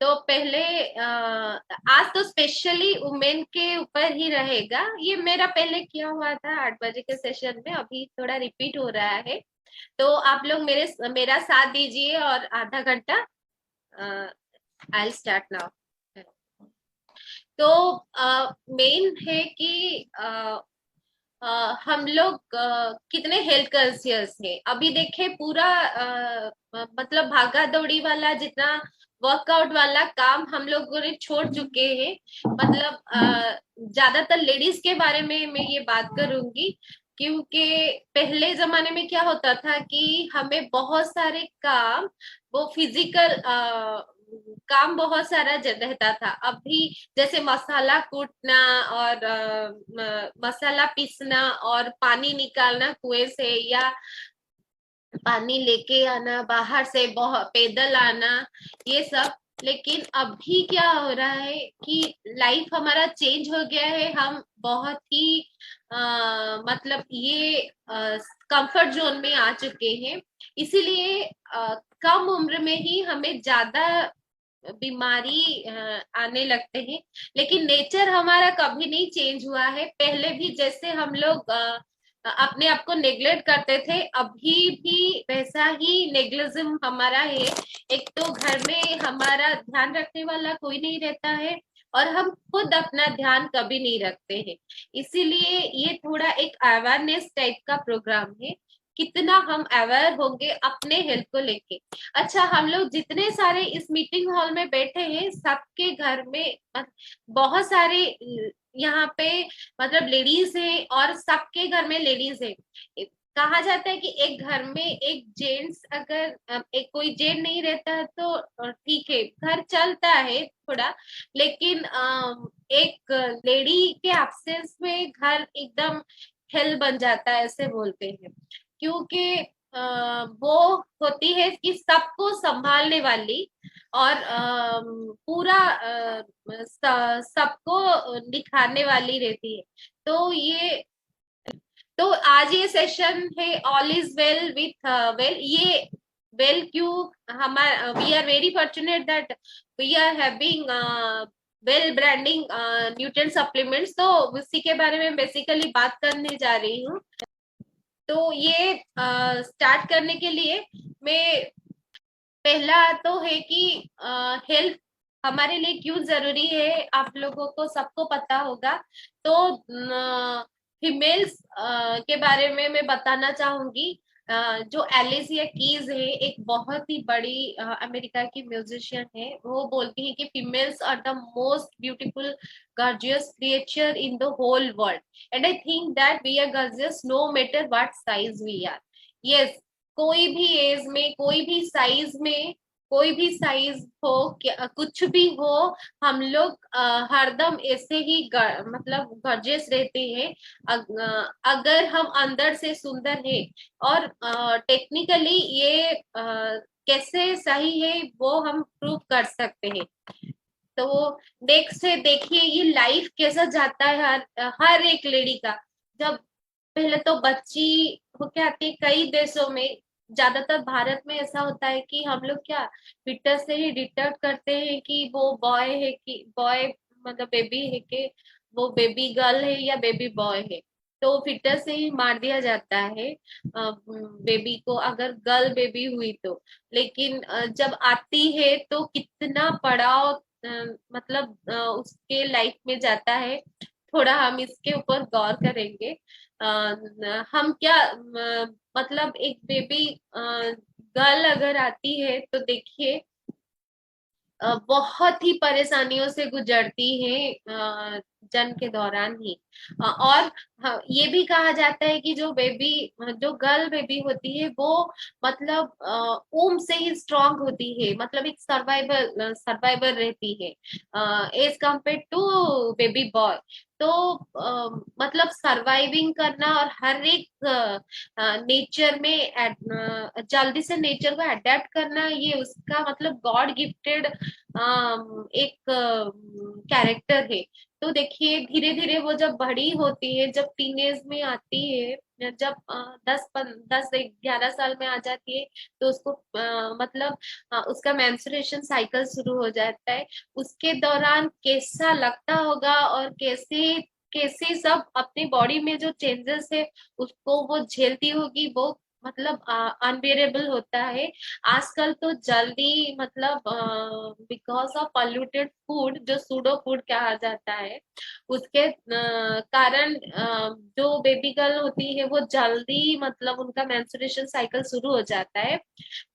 तो पहले आज तो स्पेशली वुमेन के ऊपर ही रहेगा। ये मेरा पहले किया हुआ था 8 बजे के सेशन में, अभी थोड़ा रिपीट हो रहा है। तो आप लोग मेरा साथ दीजिए और आधा घंटा आई स्टार्ट नाउ। तो मेन है कि हम लोग कितने हेल्थ कॉन्शियस है। अभी देखे पूरा मतलब भागा दौड़ी वाला जितना वर्कआउट वाला काम हम लोगों ने छोड़ चुके हैं। मतलब ज्यादातर लेडीज के बारे में मैं ये बात करूंगी, क्योंकि पहले जमाने में क्या होता था कि हमें बहुत सारे काम, वो फिजिकल काम बहुत सारा रहता था। अभी जैसे मसाला कूटना और मसाला पीसना और पानी निकालना कुएं से, या पानी लेके आना बाहर से, बहुत पैदल आना, ये सब। लेकिन अभी क्या हो रहा है कि लाइफ हमारा चेंज हो गया है। हम बहुत ही मतलब ये कंफर्ट जोन में आ चुके हैं। इसीलिए कम उम्र में ही हमें ज्यादा बीमारी आने लगते हैं। लेकिन नेचर हमारा कभी नहीं चेंज हुआ है। पहले भी जैसे हम लोग अपने आप को नेग्लेक्ट करते थे, अभी भी वैसा ही नेग्लिज्म हमारा है। एक तो घर में हमारा ध्यान रखने वाला कोई नहीं रहता है, और हम खुद अपना ध्यान कभी नहीं रखते हैं। इसीलिए ये थोड़ा एक अवेयरनेस टाइप का प्रोग्राम है। कितना हम अवेयर होंगे अपने हेल्थ को लेके। अच्छा, हम लोग जितने सारे इस मीटिंग हॉल में बैठे हैं, सबके घर में बहुत सारे यहाँ पे मतलब लेडीज है, और सबके घर में लेडीज है। कहा जाता है कि एक घर में एक जेंट्स अगर एक कोई जेंट नहीं रहता है तो ठीक है, घर चलता है थोड़ा। लेकिन एक लेडी के एब्सेंस में घर एकदम हेल बन जाता है, ऐसे बोलते हैं। क्योंकि वो होती है कि सबको संभालने वाली, और पूरा सबको निखारने वाली रहती है। तो ये तो आज ये सेशन है all is well with well. ये वेल क्यों, हमारा we are very fortunate that we are having well branding nutrient supplements. तो उसी के बारे में बेसिकली बात करने जा रही हूँ। तो ये स्टार्ट करने के लिए मैं, पहला तो है कि हेल्थ हमारे लिए क्यों जरूरी है, आप लोगों को सबको पता होगा। तो फीमेल्स के बारे में मैं बताना चाहूंगी। जो एलिसिया कीज है, एक बहुत ही बड़ी अमेरिका की म्यूजिशियन है, वो बोलती है कि females are the most beautiful gorgeous creature in the whole world, and I think that we are gorgeous no matter what size we are. Yes, कोई भी एज में, कोई भी साइज में, कोई भी साइज हो, कुछ भी हो, हम लोग हरदम ऐसे ही मतलब गॉर्जियस रहते हैं। अगर हम अंदर से सुंदर है। और टेक्निकली ये कैसे सही है वो हम प्रूव कर सकते हैं। तो नेक्स्ट है, देखिए ये लाइफ कैसा जाता है हर हर एक लेडी का। जब पहले तो बच्ची होके आती है, कई देशों में, ज्यादातर भारत में ऐसा होता है कि हम लोग क्या फिटनेस से ही डिटेक्ट करते हैं कि वो बॉय है, कि बॉय मतलब बेबी है, कि वो बेबी गर्ल है या बेबी बॉय है। तो फिटनेस से ही मार दिया जाता है बेबी को, अगर गर्ल बेबी हुई तो। लेकिन जब आती है तो कितना पड़ाव मतलब उसके लाइफ में जाता है। थोड़ा हम इसके ऊपर गौर करेंगे। हम क्या मतलब एक बेबी गर्ल अगर आती है तो देखिए बहुत ही परेशानियों से गुजरती है जन्म के दौरान ही। और हाँ, ये भी कहा जाता है कि जो गर्ल बेबी होती है वो मतलब ऊम से ही स्ट्रांग होती है, मतलब एक सर्वाइवल रहती है as compare to baby boy. तो मतलब सरवाइविंग करना और हर एक नेचर में जल्दी से नेचर को अडेप्ट करना, ये उसका मतलब गॉड गिफ्टेड एक कैरेक्टर है। तो देखिए धीरे धीरे वो जब बड़ी होती है, जब टीनेज में आती है, जब 10 11 साल में आ जाती है, तो उसको मतलब उसका मेंस्ट्रुएशन साइकिल शुरू हो जाता है। उसके दौरान कैसा लगता होगा और कैसे कैसे सब अपनी बॉडी में जो चेंजेस है उसको वो झेलती होगी, वो मतलब अनबियरेबल होता है। आजकल तो जल्दी मतलब बिकॉज ऑफ पॉल्यूटेड फूड, जो सूडो फूड कहा जाता है, उसके कारण जो बेबी गर्ल होती है वो जल्दी मतलब उनका मेंस्ट्रुएशन साइकिल शुरू हो जाता है।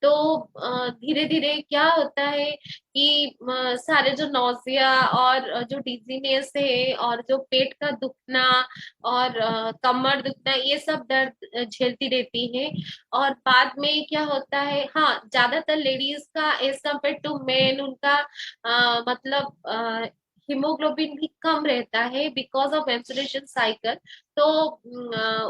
तो धीरे धीरे क्या होता है कि सारे जो नौजिया और जो डिजीनेस है और जो पेट का दुखना और कमर दुखना, ये सब दर्द झेलती रहती है। और बाद में क्या होता है, हाँ ज्यादातर लेडीज का एज कम्पेयर टू मेन उनका मतलब हीमोग्लोबिन भी कम रहता है बिकॉज ऑफ मेंस्ट्रुएशन साइकिल। तो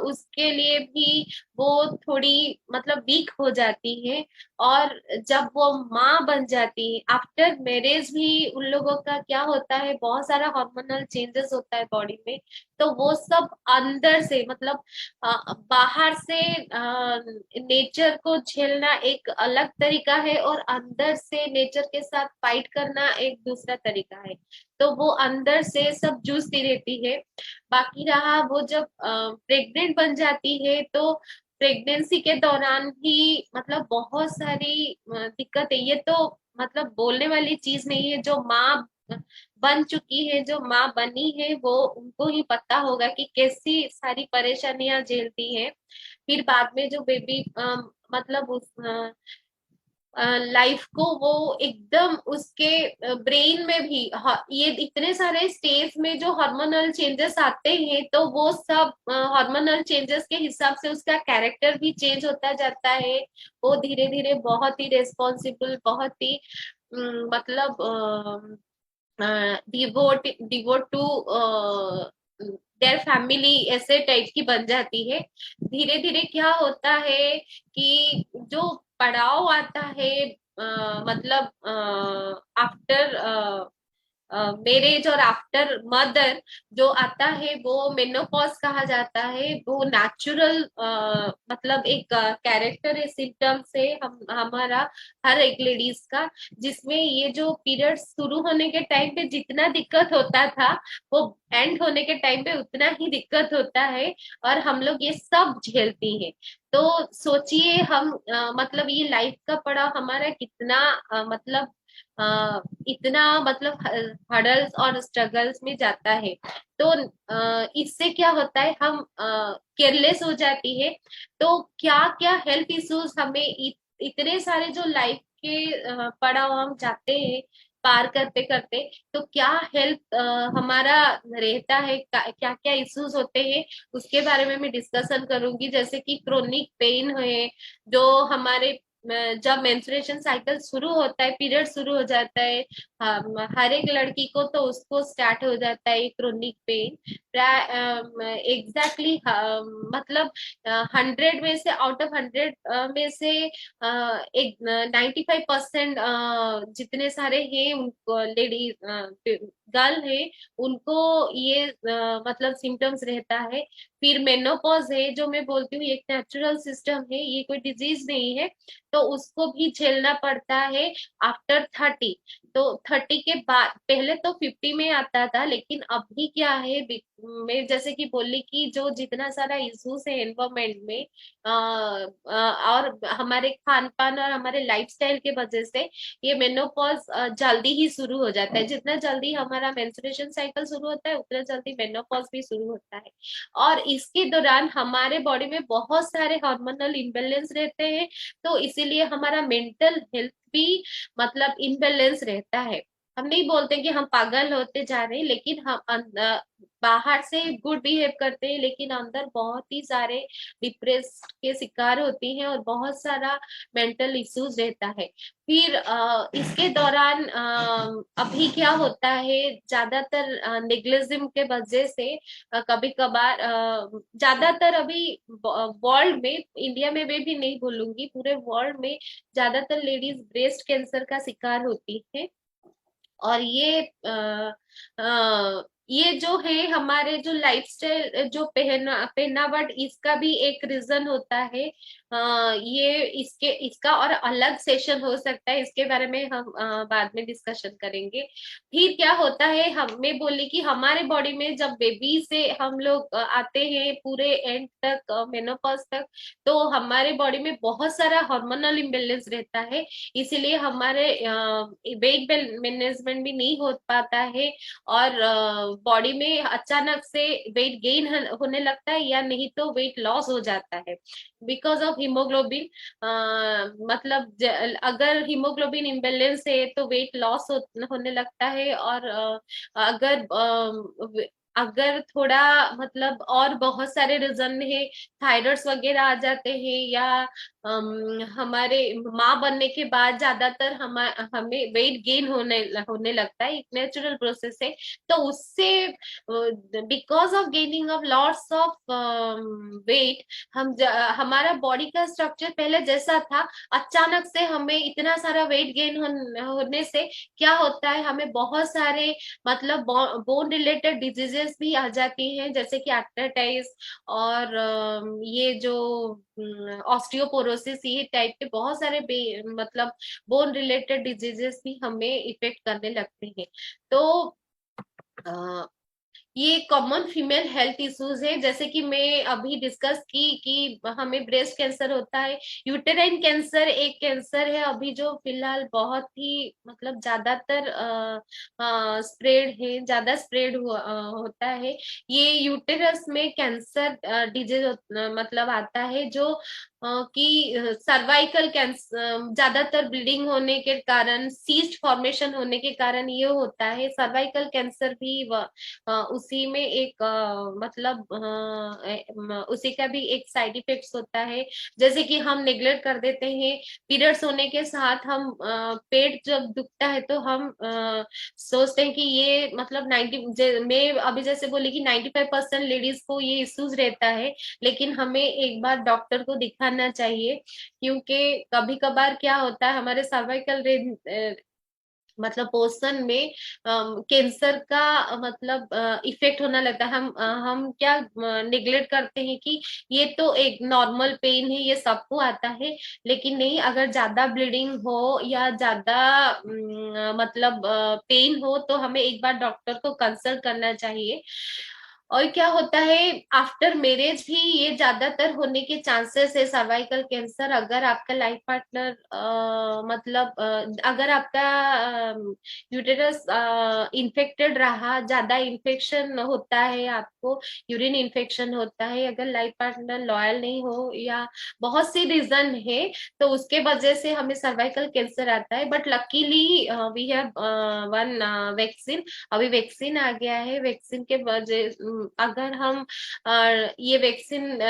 उसके लिए भी वो थोड़ी मतलब वीक हो जाती है। और जब वो माँ बन जाती है आफ्टर मैरिज भी उन लोगों का क्या होता है, बहुत सारा हार्मोनल चेंजेस होता है बॉडी में। तो वो सब अंदर से मतलब बाहर से नेचर को झेलना एक अलग तरीका है और अंदर से नेचर के साथ फाइट करना एक दूसरा तरीका है। तो वो अंदर से सब जूझती रहती है। बाकी रहा वो जब प्रेग्नेंट बन जाती है, तो प्रेगनेंसी के दौरान भी मतलब बहुत सारी दिक्कत है। ये तो मतलब बोलने वाली चीज नहीं है, जो माँ बन चुकी है, जो माँ बनी है, वो उनको ही पता होगा कि कैसी सारी परेशानियां झेलती है। फिर बाद में जो बेबी मतलब उस लाइफ को वो एकदम उसके ब्रेन में भी ये इतने सारे स्टेज में जो हार्मोनल चेंजेस आते हैं, तो वो सब हार्मोनल चेंजेस के हिसाब से उसका कैरेक्टर भी चेंज होता जाता है। वो धीरे धीरे बहुत ही रिस्पॉन्सिबल, बहुत ही मतलब डिवोट टू देयर फैमिली ऐसे टाइप की बन जाती है। धीरे धीरे क्या होता है कि जो पड़ाव आता है मतलब आफ्टर मैरिज और आफ्टर मदर जो आता है, वो मेनोपॉज कहा जाता है। वो नेचुरल मतलब एक कैरेक्टर है, सिम्टम्स है हमारा हर एक लेडीज का, जिसमें ये जो पीरियड शुरू होने के टाइम पे जितना दिक्कत होता था, वो एंड होने के टाइम पे उतना ही दिक्कत होता है। और हम लोग ये सब झेलती हैं। तो सोचिए हम मतलब ये लाइफ का पड़ाव हमारा कितना मतलब इतना मतलब हर्डल्स और स्ट्रगल्स में जाता है। तो इससे क्या होता है, हम केयरलेस हो जाती है। तो क्या क्या हेल्थ इश्यूज हमें इतने सारे जो लाइफ के पड़ाव हम जाते हैं पार करते करते, तो क्या हेल्थ हमारा रहता है, क्या क्या इश्यूज होते हैं, उसके बारे में मैं डिस्कशन करूंगी। जैसे कि क्रोनिक पेन है, जो हमारे जब मेंस्ट्रुएशन साइकिल शुरू होता है, पीरियड शुरू हो जाता है, हर एक लड़की को तो उसको स्टार्ट हो जाता है क्रोनिक पेन। एग्जैक्टली मतलब 100 में से, आउट ऑफ 100 में से एक 95% जितने सारे हैं उनको लेडी गर्ल है, उनको ये मतलब सिम्टम्स रहता है। फिर मेनोपॉज है, जो मैं बोलती हूँ एक नेचुरल सिस्टम है, ये कोई डिजीज नहीं है। तो उसको भी झेलना पड़ता है आफ्टर 30। तो 30 के बाद, पहले तो 50 में आता था, लेकिन अभी क्या है, मैं जैसे कि बोली कि जो जितना सारा इश्यूज है एनवायरमेंट में और हमारे खान पान और हमारे लाइफस्टाइल के वजह से, ये मेनोपॉज जल्दी ही शुरू हो जाता है। जितना जल्दी हमारा मेंस्ट्रुएशन साइकिल शुरू होता है, उतना जल्दी मेनोपॉज भी शुरू होता है। और इसके दौरान हमारे बॉडी में बहुत सारे हार्मोनल इम्बेलेंस रहते हैं। तो इसीलिए हमारा मेंटल हेल्थ भी मतलब इम्बेलेंस रहता है। हम नहीं बोलते कि हम पागल होते जा रहे हैं, लेकिन हम बाहर से गुड बिहेव करते हैं, लेकिन अंदर बहुत ही सारे डिप्रेस के शिकार होती हैं और बहुत सारा मेंटल इश्यूज रहता है। फिर इसके दौरान अभी क्या होता है, ज्यादातर नेग्लिजिम के वजह से कभी कभार ज्यादातर अभी वर्ल्ड में, इंडिया में मैं भी नहीं बोलूंगी, पूरे वर्ल्ड में ज्यादातर लेडीज ब्रेस्ट कैंसर का शिकार होती है। और ये जो है हमारे जो लाइफस्टाइल जो पहनावट, इसका भी एक रीजन होता है। ये इसका और अलग सेशन हो सकता है, इसके बारे में हम बाद में डिस्कशन करेंगे। फिर क्या होता है, हमें बोले कि हमारे बॉडी में जब बेबी से हम लोग आते हैं पूरे एंड तक, मेनोपॉज तक, तो हमारे बॉडी में बहुत सारा हार्मोनल इम्बेलेंस रहता है। इसीलिए हमारे वेट मैनेजमेंट भी नहीं हो पाता है, और बॉडी में अचानक से वेट गेन होने लगता है, या नहीं तो वेट लॉस हो जाता है बिकॉज ऑफ हीमोग्लोबिन। मतलब अगर हीमोग्लोबिन इम्बेलेंस है तो वेट लॉस होने लगता है। और अगर अगर थोड़ा मतलब और बहुत सारे रीजन है, थायराइड्स वगैरह आ जाते हैं, या हमारे माँ बनने के बाद ज्यादातर हमें वेट गेन होने लगता है, एक नेचुरल प्रोसेस है। तो उससे because of gaining of lots of weight, हमारा बॉडी का स्ट्रक्चर पहले जैसा था, अचानक से हमें इतना सारा वेट गेन होने से क्या होता है, हमें बहुत सारे मतलब बोन रिलेटेड डिजीजेस भी आ जाती हैं, जैसे कि आर्थराइटिस, और ये जो ऑस्टियोपोरोसिस, ये टाइप के बहुत सारे मतलब बोन रिलेटेड डिजीजेस भी हमें इफेक्ट करने लगते हैं। तो अ, ये कॉमन फीमेल हेल्थ इश्यूज है, जैसे कि मैं अभी डिस्कस की कि हमें ब्रेस्ट कैंसर होता है। यूटेराइन कैंसर एक कैंसर है अभी जो फिलहाल बहुत ही मतलब ज्यादातर स्प्रेड है, ज्यादा स्प्रेड होता है। ये यूटेरस में कैंसर डिजीज मतलब आता है, जो कि सर्वाइकल कैंसर, ज्यादातर ब्लीडिंग होने के कारण, सीस्ट फॉर्मेशन होने के कारण ये होता है। सर्वाइकल कैंसर भी उसी में एक मतलब उसी का भी एक साइड इफेक्ट्स होता है। जैसे कि हम नेग्लेक्ट कर देते हैं, पीरियड्स होने के साथ हम पेट जब दुखता है तो हम सोचते हैं कि ये मतलब 90, मैं अभी जैसे बोली कि 95% लेडीज को ये इश्यूज रहता है, लेकिन हमें एक बार डॉक्टर को दिखाना चाहिए। क्योंकि कभी कभार क्या होता है, हमारे सर्वाइकल मतलब पोर्शन में कैंसर का मतलब इफेक्ट होने लगता है। हम क्या निग्लेक्ट करते हैं कि ये तो एक नॉर्मल पेन है, ये सबको आता है। लेकिन नहीं, अगर ज्यादा ब्लीडिंग हो या ज्यादा मतलब पेन हो, तो हमें एक बार डॉक्टर को कंसल्ट करना चाहिए। और क्या होता है, आफ्टर मैरिज भी ये ज्यादातर होने के चांसेस है सर्वाइकल कैंसर। अगर आपका लाइफ पार्टनर मतलब अगर आपका यूटेरस इन्फेक्टेड रहा, ज्यादा इन्फेक्शन होता है, आपको यूरिन इन्फेक्शन होता है, अगर लाइफ पार्टनर लॉयल नहीं हो, या बहुत सी रीजन है, तो उसके वजह से हमें सर्वाइकल कैंसर आता है। But luckily we have one vaccine. अभी वैक्सीन आ गया है, वैक्सीन के वजह अगर हम ये वैक्सीन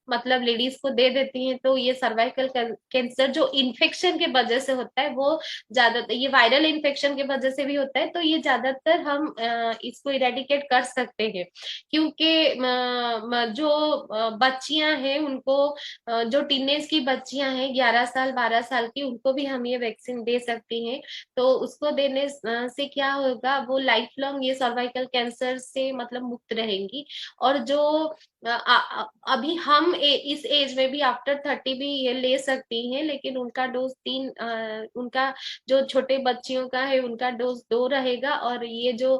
मतलब लेडीज को दे देती हैं, तो ये सर्वाइकल कैंसर जो इन्फेक्शन के वजह से होता है, वो ज्यादातर ये वायरल इन्फेक्शन के वजह से भी होता है, तो ये ज्यादातर हम इसको इरेडिकेट कर सकते हैं। क्योंकि जो बच्चियां हैं उनको, जो टीनेज की बच्चियां हैं 11 साल 12 साल की, उनको भी हम ये वैक्सीन दे सकती हैं। तो उसको देने से क्या होगा, वो लाइफ लॉन्ग ये सर्वाइकल कैंसर से मतलब मुक्त रहेंगी। और जो अभी हम इस एज में भी आफ्टर 30 भी ये ले सकती हैं, लेकिन उनका डोज उनका जो छोटे बच्चियों का है उनका डोज 2 रहेगा। और ये जो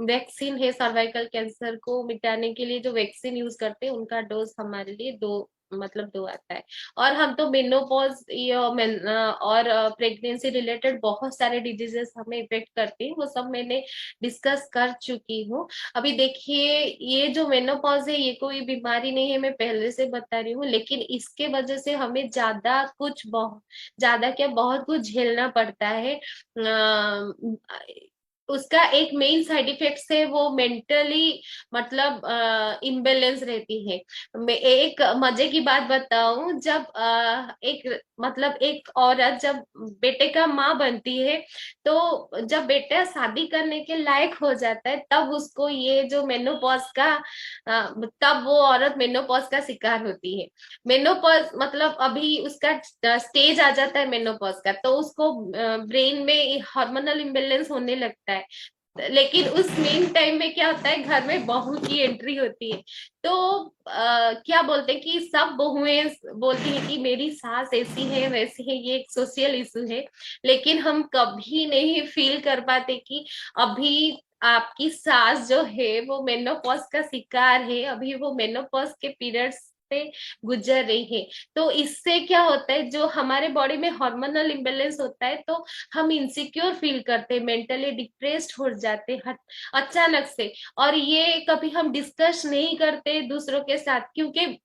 वैक्सीन है सर्वाइकल कैंसर को मिटाने के लिए जो वैक्सीन यूज करते हैं, उनका डोज हमारे लिए 2 मतलब 2 आता है। और हम तो मेनोपॉज और प्रेगनेंसी रिलेटेड बहुत सारे डिजीजेस हमें इफेक्ट करते हैं, वो सब मैंने डिस्कस कर चुकी हूँ। अभी देखिए, ये जो मेनोपॉज है ये कोई बीमारी नहीं है, मैं पहले से बता रही हूँ, लेकिन इसके वजह से हमें ज्यादा कुछ बहुत ज्यादा क्या बहुत कुछ झेलना पड़ता है। उसका एक मेन साइड इफेक्ट है वो मेंटली मतलब इम्बेलेंस रहती है। मैं एक मजे की बात बताऊं, जब एक मतलब एक औरत जब बेटे का माँ बनती है, तो जब बेटा शादी करने के लायक हो जाता है तब उसको ये जो मेनोपॉज का तब वो औरत मेनोपॉज का शिकार होती है। मेनोपॉज मतलब अभी उसका स्टेज आ जाता है मेनोपॉज का, तो उसको ब्रेन में हार्मोनल इम्बेलेंस होने लगता है। लेकिन उस मेन टाइम में क्या होता है, घर में बहू की एंट्री होती है। तो क्या बोलते हैं कि सब बहुएं बोलती है कि मेरी सास ऐसी है वैसी है, ये एक सोशल इशू है। लेकिन हम कभी नहीं फील कर पाते कि अभी आपकी सास जो है वो मेनोपॉज का शिकार है, अभी वो मेनोपॉज के पीरियड्स से गुजर रही है। तो इससे क्या होता है, जो हमारे बॉडी में हार्मोनल इम्बेलेंस होता है, तो हम इनसिक्योर फील करते हैं, मेंटली डिप्रेस्ड हो जाते हैं अचानक से। और ये कभी हम डिस्कस नहीं करते दूसरों के साथ, क्योंकि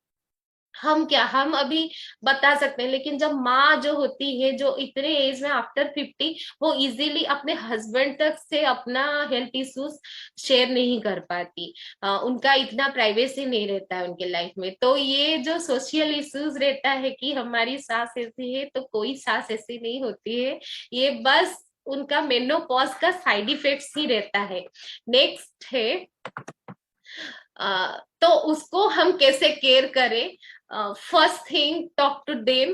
हम अभी बता सकते हैं, लेकिन जब माँ जो होती है, जो इतने एज में आफ्टर 50, वो इजीली अपने हस्बैंड तक से अपना हेल्थ इश्यूज शेयर नहीं कर पाती। उनका इतना प्राइवेसी नहीं रहता है उनके लाइफ में। तो ये जो सोशल इश्यूज रहता है कि हमारी सास ऐसी है तो कोई सास ऐसी नहीं होती है, ये बस उनका मेनोपॉज का साइड इफेक्ट्स ही रहता है। नेक्स्ट है तो उसको हम कैसे केयर करें। First thing, talk to them.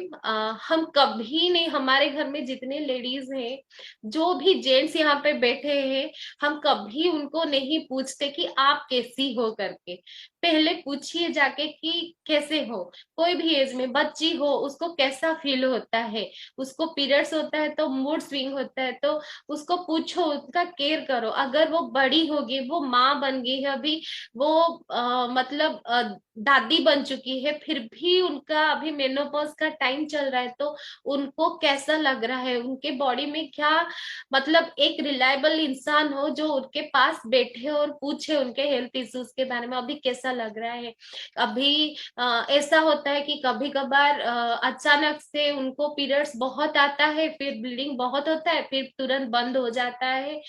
हम कभी नहीं, हमारे घर में जितने लेडीज हैं, जो भी जेंट्स यहाँ पे बैठे हैं, हम कभी उनको नहीं पूछते कि आप कैसी हो करके। पहले पूछिए जाके कि कैसे हो। कोई भी एज में बच्ची हो, उसको कैसा फील होता है, उसको पीरियड्स होता है तो मूड स्विंग होता है, तो उसको पूछो, उसका केयर करो। अगर वो बड़ी होगी, वो माँ बन गई है अभी, वो मतलब दादी बन चुकी है, फिर भी उनका अभी मेनोपॉज का टाइम चल रहा है, तो उनको कैसा लग रहा है, उनके बॉडी में क्या, मतलब एक रिलायबल इंसान हो जो उनके पास बैठे और पूछे उनके हेल्थ इश्यूज के बारे में, अभी कैसा लग रहा है। अभी ऐसा होता है कि कभी कभार अचानक से उनको पीरियड्स बहुत आता है, फिर ब्लीडिंग बहुत होता है, फिर तुरंत बंद हो जाता है,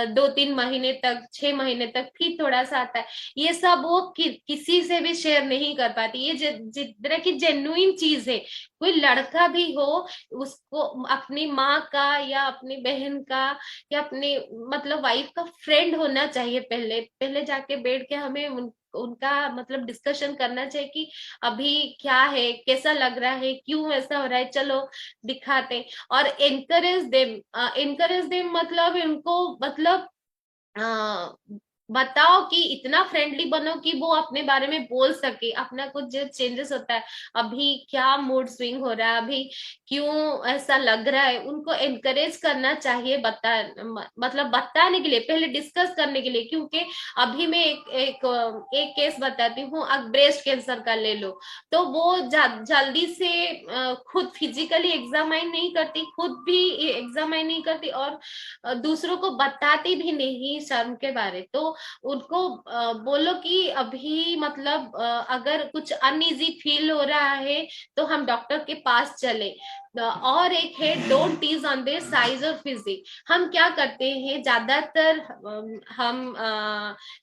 2-3 महीने तक, 6 महीने तक फिर थोड़ा सा आता है। ये सब वो किसी से भी शेयर नहीं कर पाती। ये जिस तरह की जेन्युइन चीज है, कोई लड़का भी हो, उसको अपनी माँ का या अपनी बहन का या अपने मतलब वाइफ का फ्रेंड होना चाहिए। पहले पहले जाके बैठ के हमें उनका मतलब डिस्कशन करना चाहिए कि अभी क्या है, कैसा लग रहा है, क्यों ऐसा हो रहा है, चलो दिखाते हैं। और एनकरेज देम मतलब उनको मतलब आ, बताओ कि इतना फ्रेंडली बनो कि वो अपने बारे में बोल सके, अपना कुछ जो चेंजेस होता है, अभी क्या मूड स्विंग हो रहा है, अभी क्यों ऐसा लग रहा है, उनको एनकरेज करना चाहिए। मतलब बताने के लिए, पहले डिस्कस करने के लिए। क्योंकि अभी मैं एक केस बताती हूँ, अब ब्रेस्ट कैंसर का ले लो, तो वो जल्दी से खुद फिजिकली एग्जामाइन नहीं करती, खुद भी एग्जामाइन नहीं करती, और दूसरों को बताती भी नहीं शर्म के बारे। तो उनको बोलो कि अभी मतलब अगर कुछ अनइजी फील हो रहा है तो हम डॉक्टर के पास चले। और एक है, don't tease on their size और फिजिक। हम क्या करते हैं ज्यादातर, हम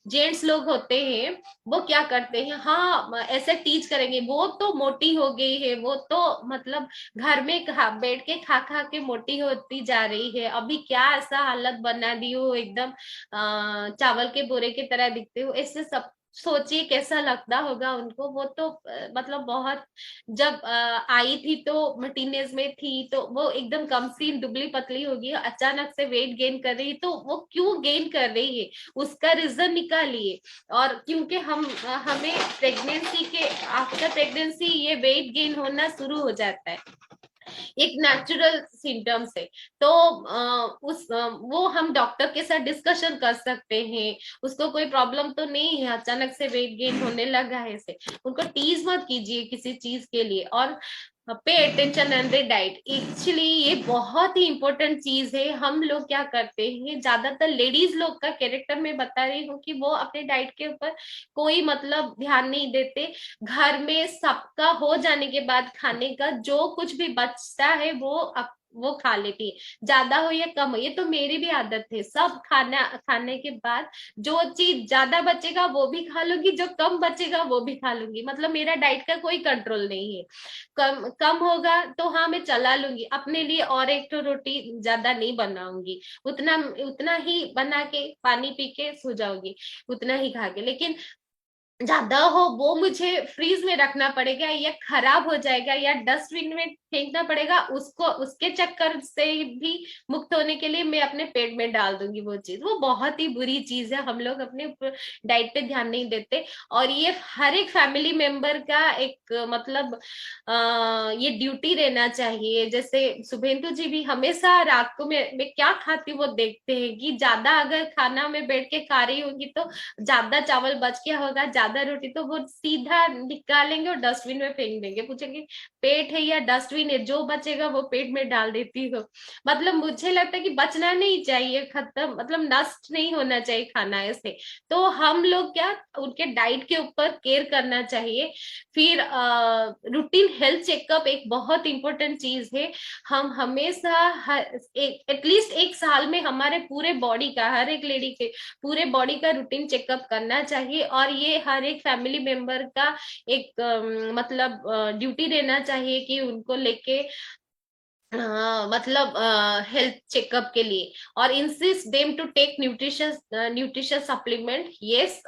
जेंट्स लोग होते हैं, वो क्या करते हैं, हाँ ऐसे टीच करेंगे, वो तो मोटी हो गई है, वो तो मतलब घर में बैठ के खा खा के मोटी होती जा रही है, अभी क्या ऐसा हालत बना दी हो, एकदम चावल के बोरे की तरह दिखते हो, ऐसे सब सोचिए कैसा लगता होगा उनको। वो तो मतलब बहुत, जब आई थी तो टीनेज में थी, तो वो एकदम कम सी दुबली पतली होगी, अचानक से वेट गेन कर रही है, तो वो क्यों गेन कर रही है, उसका रीजन निकालिए। और क्योंकि हमें प्रेगनेंसी के आफ्टर प्रेगनेंसी ये वेट गेन होना शुरू हो जाता है, एक नेचुरल सिम्टम्स है। तो वो हम डॉक्टर के साथ डिस्कशन कर सकते हैं, उसको कोई प्रॉब्लम तो नहीं है, अचानक से वेट गेन होने लगा है से। उनको टीज मत कीजिए किसी चीज के लिए। और pay attention and the diet, actually ये बहुत ही इंपॉर्टेंट चीज है। हम लोग क्या करते हैं, ज्यादातर लेडीज लोग का कैरेक्टर में बता रही हूँ कि वो अपने डाइट के ऊपर कोई मतलब ध्यान नहीं देते। घर में सबका हो जाने के बाद खाने का जो कुछ भी बचता है वो वो खा लेती है, ज्यादा हो या कम हो। ये तो मेरी भी आदत है, सब खाना खाने के बाद जो चीज ज्यादा बचेगा वो भी खा लूंगी, जो कम बचेगा वो भी खा लूंगी। मतलब मेरा डाइट का कोई कंट्रोल नहीं है। कम कम होगा तो हाँ मैं चला लूंगी अपने लिए, और एक तो रोटी ज्यादा नहीं बनाऊंगी, उतना उतना ही बना के पानी पी के सो जाऊंगी, उतना ही खा के। लेकिन ज्यादा हो वो मुझे फ्रीज में रखना पड़ेगा, या खराब हो जाएगा, या डस्टबिन में फेंकना पड़ेगा, उसको उसके चक्कर से भी मुक्त होने के लिए मैं अपने पेट में डाल दूंगी वो चीज। वो बहुत ही बुरी चीज है, हम लोग अपने डाइट पे ध्यान नहीं देते। और ये हर एक फैमिली मेंबर का एक मतलब ये ड्यूटी रहना चाहिए। जैसे शुभेंदु जी भी हमेशा रात को मैं क्या खाती हूँ वो देखते हैं, कि ज्यादा अगर खाना में बैठ के खा रही होंगी तो ज्यादा चावल बच गया होगा, ज्यादा रोटी, तो वो सीधा निकालेंगे और डस्टबिन में फेंक देंगे, पूछेंगे पेट है या डस्टबिन है, जो बचेगा वो पेट में डाल देती हो। मतलब मुझे लगता है कि बचना नहीं चाहिए, खत्म, मतलब नष्ट नहीं होना चाहिए खाना ऐसे। तो हम लोग क्या, उनके डाइट के ऊपर केयर करना चाहिए। फिर रूटीन हेल्थ चेकअप एक बहुत इंपॉर्टेंट चीज है। हम हमेशा एटलीस्ट एक साल में हमारे पूरे बॉडी का, हर एक लेडी के पूरे बॉडी का रूटीन चेकअप करना चाहिए। और ये हर एक फैमिली मेंबर का एक मतलब ड्यूटी रहना चाहिए कि उनको लेके मतलब हेल्थ चेकअप के लिए, और insist them to take nutrition nutrition supplement. Yes,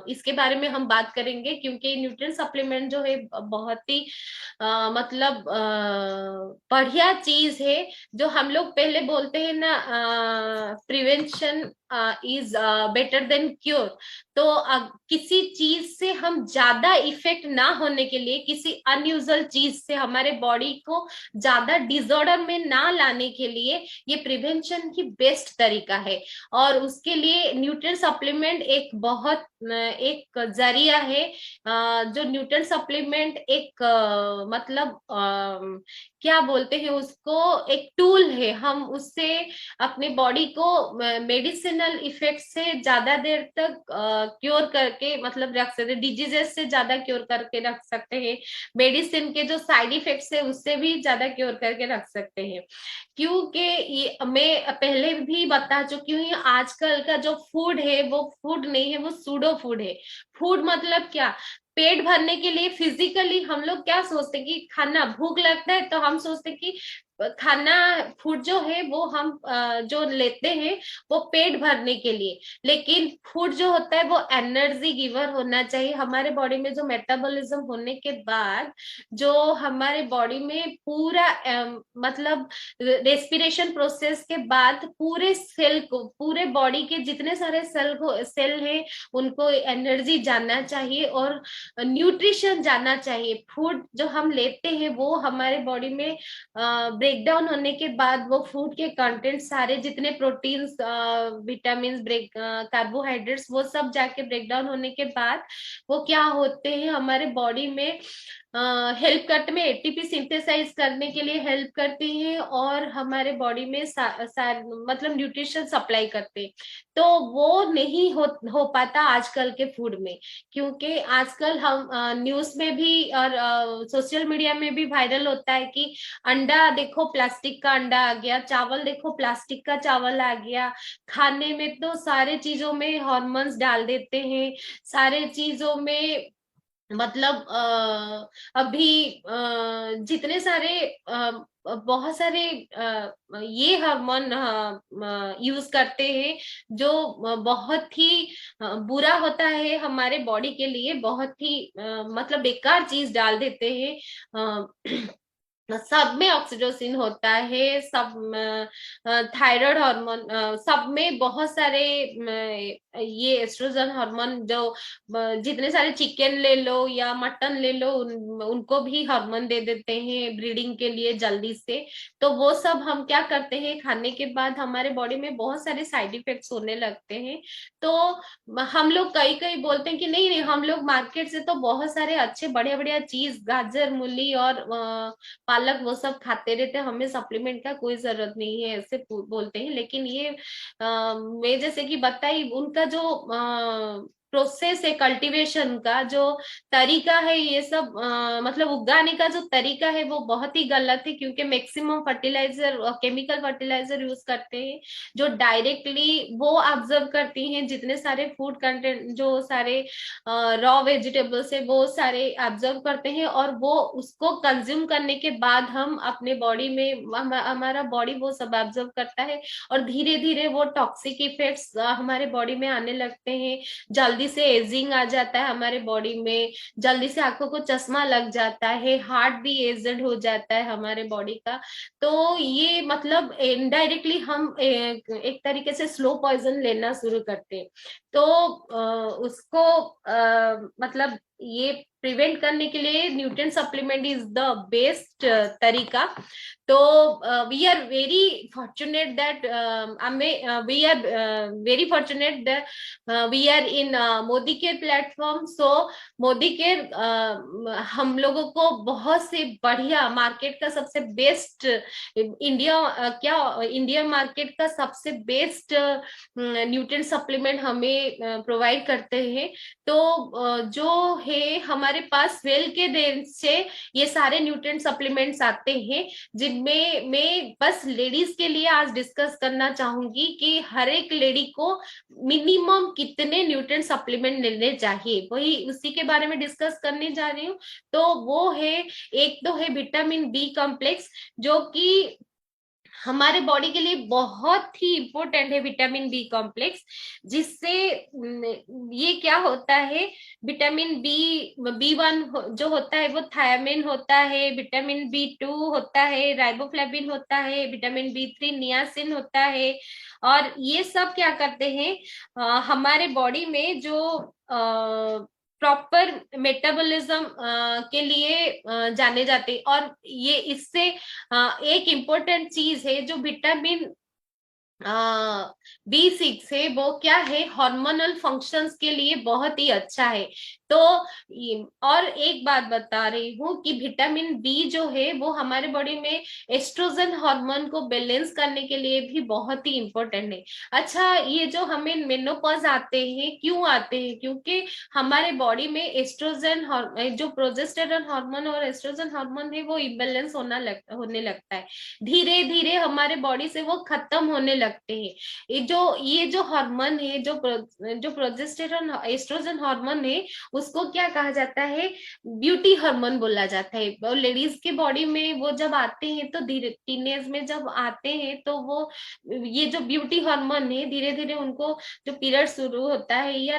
इसके बारे में हम बात करेंगे, क्योंकि न्यूट्रिशन सप्लीमेंट जो है बहुत ही मतलब बढ़िया चीज है। जो हम लोग पहले बोलते हैं ना, prevention is better than cure. तो किसी चीज से हम ज्यादा इफेक्ट ना होने के लिए, किसी अनयूजुअल चीज से हमारे बॉडी को ज्यादा डिसऑर्डर में ना लाने के लिए, ये प्रिवेंशन की बेस्ट तरीका है। और उसके लिए न्यूट्रिएंट सप्लीमेंट एक बहुत एक जरिया है। जो न्यूट्रिएंट सप्लीमेंट एक मतलब क्या बोलते हैं उसको, एक टूल है। हम उससे अपने बॉडी को मेडिसिनल इफेक्ट से ज्यादा देर तक क्योर करके मतलब रख सकते हैं, डिजीजेस से ज्यादा क्योर करके रख सकते हैं, मेडिसिन के जो साइड इफेक्ट्स है उससे भी ज्यादा क्योर करके रख सकते हैं। क्योंकि ये मैं पहले भी बता चुकी हूँ, आजकल का जो फूड है वो फूड नहीं है, वो सूडो फूड है। फूड मतलब क्या, पेट भरने के लिए फिजिकली हम लोग क्या सोचते हैं कि खाना भूख लगता है तो हम सोचते हैं कि खाना, फूड जो है वो हम जो लेते हैं वो पेट भरने के लिए। लेकिन फूड जो होता है वो एनर्जी गिवर होना चाहिए। हमारे बॉडी में जो मेटाबॉलिज्म होने के बाद जो हमारे बॉडी में पूरा मतलब रेस्पिरेशन प्रोसेस के बाद पूरे सेल को, पूरे बॉडी के जितने सारे सेल है उनको एनर्जी जानना चाहिए और न्यूट्रिशन जानना चाहिए। फूड जो हम लेते हैं वो हमारे बॉडी में ब्रेक डाउन होने के बाद वो फूड के कंटेंट सारे जितने प्रोटीन्स, विटामिन, ब्रेक कार्बोहाइड्रेट्स, वो सब जाके ब्रेक डाउन होने के बाद वो क्या होते हैं हमारे बॉडी में हेल्प करते में एटीपी सिंथेसाइज करने के लिए हेल्प करती हैं, और हमारे बॉडी में मतलब न्यूट्रिशन सप्लाई करते हैं। तो वो नहीं हो पाता आजकल के फूड में। क्योंकि आजकल हम न्यूज में भी और सोशल मीडिया में भी वायरल होता है कि अंडा देखो प्लास्टिक का अंडा आ गया, चावल देखो प्लास्टिक का चावल आ गया। खाने में तो सारे चीजों में हॉर्मोन्स डाल देते हैं, सारे चीजों में मतलब अभी जितने सारे बहुत सारे ये हार्मोन यूज करते हैं, जो बहुत ही बुरा होता है हमारे बॉडी के लिए, बहुत ही मतलब बेकार चीज डाल देते हैं। सब में ऑक्सीटोसिन होता है, सब थायराइड हार्मोन, सब में बहुत सारे ये एस्ट्रोजन हार्मोन, जो जितने सारे चिकन ले लो या मटन ले लो उनको भी हार्मोन दे देते हैं ब्रीडिंग के लिए जल्दी से। तो वो सब हम क्या करते हैं, खाने के बाद हमारे बॉडी में बहुत सारे साइड इफेक्ट्स होने लगते हैं। तो हम लोग कई कई बोलते हैं कि नहीं नहीं, हम लोग मार्केट से तो बहुत सारे अच्छे बढ़िया बढ़िया चीज, गाजर, मूली और पालक वो सब खाते रहते हैं, हमें सप्लीमेंट का कोई जरूरत नहीं है, ऐसे बोलते हैं। लेकिन ये मैं जैसे कि बताई, उनका जो प्रोसेस है कल्टीवेशन का, जो तरीका है ये सब मतलब उगाने का जो तरीका है वो बहुत ही गलत है, क्योंकि maximum fertiliser, chemical fertiliser use करते हैं, जो डायरेक्टली वो ऑब्जर्व करती हैं जितने सारे फूड कंटेंट, जो सारे रॉ वेजिटेबल्स है वो सारे ऑब्जर्व करते हैं, और वो उसको कंज्यूम करने के बाद हम अपने बॉडी में हमारा बॉडी वो सब ऑब्जर्व करता है, और धीरे धीरे वो टॉक्सिक इफेक्ट्स हमारे बॉडी में आने लगते हैं। जल्दी से एजिंग आ जाता है हमारे बॉडी में, जल्दी से आंखों को चश्मा लग जाता है, हार्ट भी एजड हो जाता है हमारे बॉडी का। तो ये मतलब इनडायरेक्टली हम एक तरीके से स्लो पॉइजन लेना शुरू करते हैं। तो उसको मतलब ये प्रिवेंट करने के लिए nutrient supplement is the best तरीका। तो we are very fortunate that we are very fortunate that we are in Modicare platform. So Modicare हम लोगों को बहुत से बढ़िया मार्केट का सबसे बेस्ट इंडिया क्या इंडिया मार्केट का सबसे बेस्ट न्यूट्रिएंट सप्लीमेंट हमें प्रोवाइड करते हैं। तो जो है हमारे पास वेल के देन से ये सारे न्यूट्रिएंट सप्लीमेंट्स आते हैं, जिनमें मैं बस लेडीज के लिए आज डिस्कस करना चाहूंगी कि हर एक लेडी को मिनिमम कितने न्यूट्रिएंट सप्लीमेंट लेने चाहिए, वही उसी के बारे में डिस्कस करने जा रही हूँ। तो वो है, एक तो है विटामिन बी कॉम्प्लेक्स, जो कि हमारे बॉडी के लिए बहुत ही इंपॉर्टेंट है, विटामिन बी कॉम्प्लेक्स। जिससे ये क्या होता है, विटामिन बी 1 जो होता है वो थायमिन होता है, विटामिन बी 2 होता है, राइबोफ्लेविन होता है, विटामिन बी 3 नियासिन होता है। और ये सब क्या करते हैं, हमारे बॉडी में जो प्रॉपर मेटाबॉलिज्म के लिए जाने जाते हैं। और ये इससे एक इम्पोर्टेंट चीज है, जो विटामिन B6 है, वो क्या है, हार्मोनल फंक्शंस के लिए बहुत ही अच्छा है। तो और एक बात बता रही हूँ कि विटामिन बी जो है वो हमारे बॉडी में एस्ट्रोजन हार्मोन को बैलेंस करने के लिए भी बहुत ही इंपॉर्टेंट है। अच्छा, ये जो हमें मेनोपॉज आते हैं, क्यों आते हैं, क्योंकि हमारे बॉडी में एस्ट्रोजन जो प्रोजेस्टेरॉन हार्मोन और एस्ट्रोजन हार्मोन है वो इम्बेलेंस होने लगता है, धीरे धीरे हमारे बॉडी से वो खत्म होने लगते हैं। ये जो हार्मोन है, जो प्रोजेस्टेरॉन एस्ट्रोजन हार्मोन है, उसको क्या कहा जाता है, ब्यूटी हार्मोन बोला जाता है। और लेडीज के बॉडी में वो जब आते हैं तो धीरे टीनेज में जब आते हैं तो वो ये जो ब्यूटी हार्मोन है, धीरे धीरे उनको जो पीरियड शुरू होता है या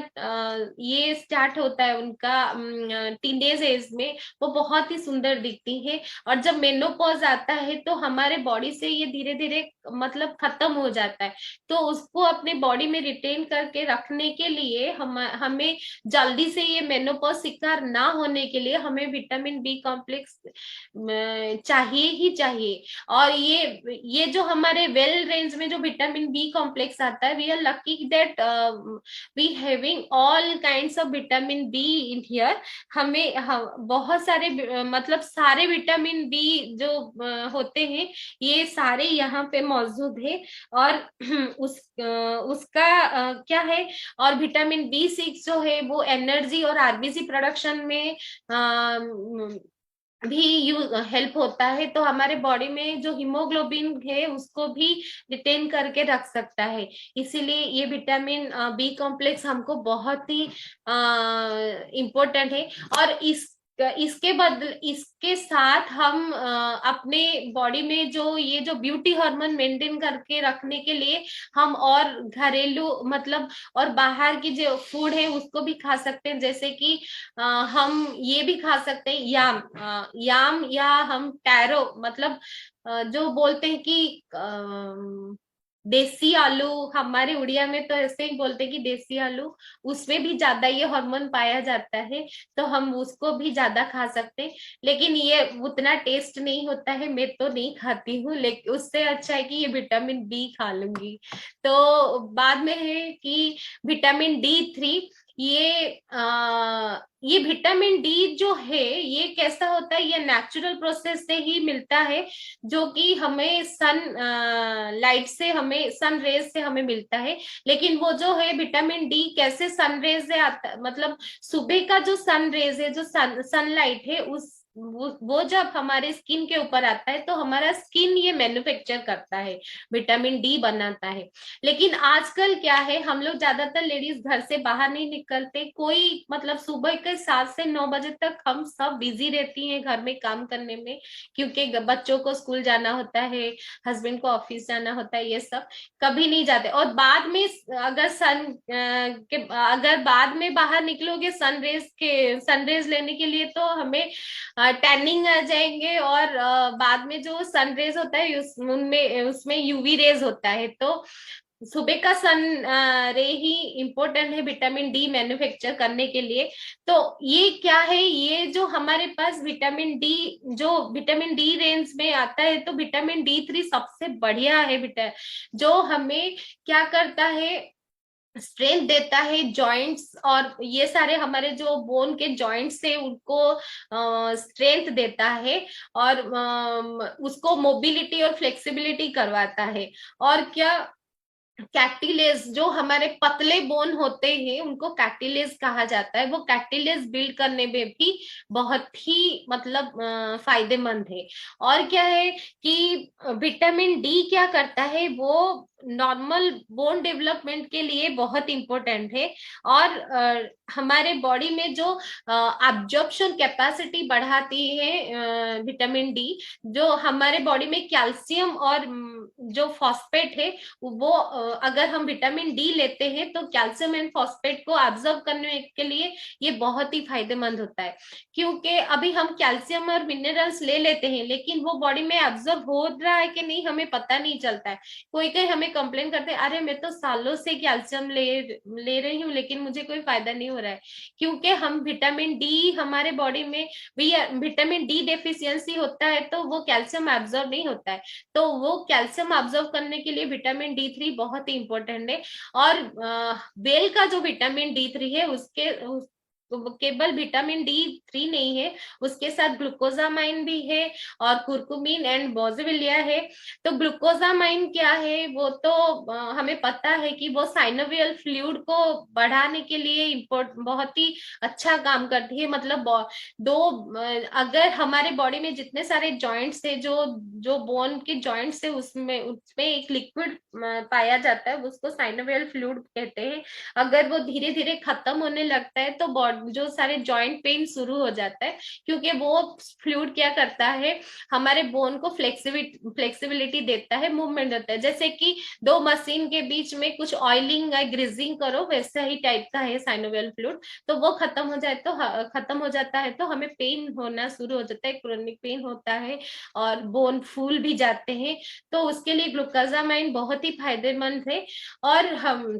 ये स्टार्ट होता है उनका टीनेज एज में, वो बहुत ही सुंदर दिखती है। और जब मेनोपॉज आता है तो हमारे बॉडी से ये धीरे धीरे मतलब खत्म हो जाता है। तो उसको अपने बॉडी में रिटेन करके रखने के लिए हमें जल्दी से ये मेनोपॉज शिकार ना होने के लिए हमें विटामिन बी कॉम्प्लेक्स चाहिए ही चाहिए। और ये जो हमारे वेल रेंज में जो विटामिन बी कॉम्प्लेक्स आता है, we are lucky that we having all kinds of vitamin B in here. बहुत सारे मतलब सारे विटामिन बी जो होते हैं, ये सारे यहाँ पे मौजूद है। और उसका क्या है, और विटामिन B6 जो है वो एनर्जी और आरबीसी प्रोडक्शन में भी यूज हेल्प होता है। तो हमारे बॉडी में जो हीमोग्लोबिन है उसको भी रिटेन करके रख सकता है। इसीलिए ये विटामिन बी कॉम्प्लेक्स हमको बहुत ही इम्पोर्टेंट है। और इसके साथ हम अपने बॉडी में जो ये जो ब्यूटी हार्मोन मेंटेन करके रखने के लिए हम और घरेलू मतलब और बाहर की जो फूड है उसको भी खा सकते हैं। जैसे कि हम ये भी खा सकते हैं याम या हम टैरो, मतलब जो बोलते हैं कि देसी आलू, हमारे उड़िया में तो ऐसे ही बोलते हैं कि देसी आलू, उसमें भी ज्यादा ये हार्मोन पाया जाता है, तो हम उसको भी ज्यादा खा सकते हैं। लेकिन ये उतना टेस्ट नहीं होता है, मैं तो नहीं खाती हूँ, लेकिन उससे अच्छा है कि ये विटामिन बी खा लूंगी। तो बाद में है कि विटामिन D3, ये विटामिन डी जो है ये कैसा होता है, ये नेचुरल प्रोसेस से ही मिलता है, जो कि हमें सन लाइट से, हमें सन रेज से हमें मिलता है। लेकिन वो जो है विटामिन डी कैसे सन रेज से आता, मतलब सुबह का जो सन रेज है, जो सनलाइट है, उस वो जब हमारे स्किन के ऊपर आता है तो हमारा स्किन ये मैन्युफैक्चर करता है, विटामिन डी बनाता है। लेकिन आजकल क्या है, हम लोग ज्यादातर लेडीज घर से बाहर नहीं निकलते, कोई मतलब सुबह के 7 से 9 बजे तक हम सब बिजी रहती हैं घर में काम करने में, क्योंकि बच्चों को स्कूल जाना होता है, हस्बैंड को ऑफिस जाना होता है, ये सब कभी नहीं जाते। और बाद में अगर अगर बाद में बाहर निकलोगे सनरेज लेने के लिए, तो हमें टैनिंग आ जाएंगे, और बाद में जो सनरेज होता है उनमें उसमें यूवी रेज होता है। तो सुबह का सन रे ही इम्पोर्टेंट है विटामिन डी मैन्युफैक्चर करने के लिए। तो ये क्या है, ये जो हमारे पास विटामिन डी, जो विटामिन डी रेंज में आता है, तो विटामिन डी 3 सबसे बढ़िया है जो हमें क्या करता है, स्ट्रेंथ देता है जॉइंट्स, और ये सारे हमारे जो बोन के जॉइंट्स है उनको स्ट्रेंथ देता है, और उसको मोबिलिटी और फ्लेक्सिबिलिटी करवाता है। और क्या, कैक्टिलेज, जो हमारे पतले बोन होते हैं उनको कैक्टिलेज कहा जाता है, वो कैक्टिलेज बिल्ड करने में भी बहुत ही मतलब फायदेमंद है। और क्या है कि विटामिन डी क्या करता है, वो नॉर्मल बोन डेवलपमेंट के लिए बहुत इंपॉर्टेंट है। और हमारे बॉडी में जो एब्जॉर्प्शन कैपेसिटी बढ़ाती है विटामिन डी, जो हमारे बॉडी में कैल्शियम और जो फॉस्फेट है, वो अगर हम विटामिन डी लेते हैं तो कैल्शियम एंड फॉस्फेट को एब्जॉर्ब करने के लिए ये बहुत ही फायदेमंद होता है। क्योंकि अभी हम कैल्शियम और मिनरल्स ले लेते हैं, लेकिन वो बॉडी में एब्जॉर्ब हो रहा है कि नहीं हमें पता नहीं चलता है। कोई कोई हमें कंप्लेन करते हैं, अरे मैं तो सालों से कैल्शियम ले रही हूँ लेकिन मुझे कोई फायदा नहीं हो रहा है, क्योंकि हम विटामिन डी हमारे बॉडी में भी, विटामिन डी डेफिशिएंसी होता है तो वो कैल्शियम एब्जॉर्ब नहीं होता है। तो वो कैल्शियम ऑब्जर्व करने के लिए विटामिन डी 3 बहुत ही इंपॉर्टेंट है। और बेल का जो विटामिन डी 3 है, केवल विटामिन डी 3 नहीं है, उसके साथ ग्लूकोजामाइन भी है, और कुर्कुमिन एंड बॉजिविलिया है। तो ग्लूकोजामाइन क्या है, वो तो हमें पता है कि वो साइनोवियल फ्लूइड को बढ़ाने के लिए बहुत ही अच्छा काम करती है। मतलब दो अगर हमारे बॉडी में जितने सारे जॉइंट्स है, जो जो बोन के जॉइंट्स है, उसमें एक लिक्विड पाया जाता है, उसको साइनोवियल फ्लूइड कहते हैं। अगर वो धीरे धीरे खत्म होने लगता है तो जो सारे जॉइंट पेन शुरू हो जाता है, क्योंकि वो फ्लूइड क्या करता है, हमारे बोन को फ्लेक्सिबिलिटी देता है, मूवमेंट देता है। जैसे कि दो मशीन के बीच में कुछ ऑयलिंग या ग्रीजिंग करो, वैसा ही टाइप का है साइनोवियल फ्लूइड। तो वो खत्म हो जाता है तो हमें पेन होना शुरू हो जाता है, क्रोनिक पेन होता है, और बोन फूल भी जाते हैं। तो उसके लिए ग्लूकोजामाइन बहुत ही फायदेमंद है। और हम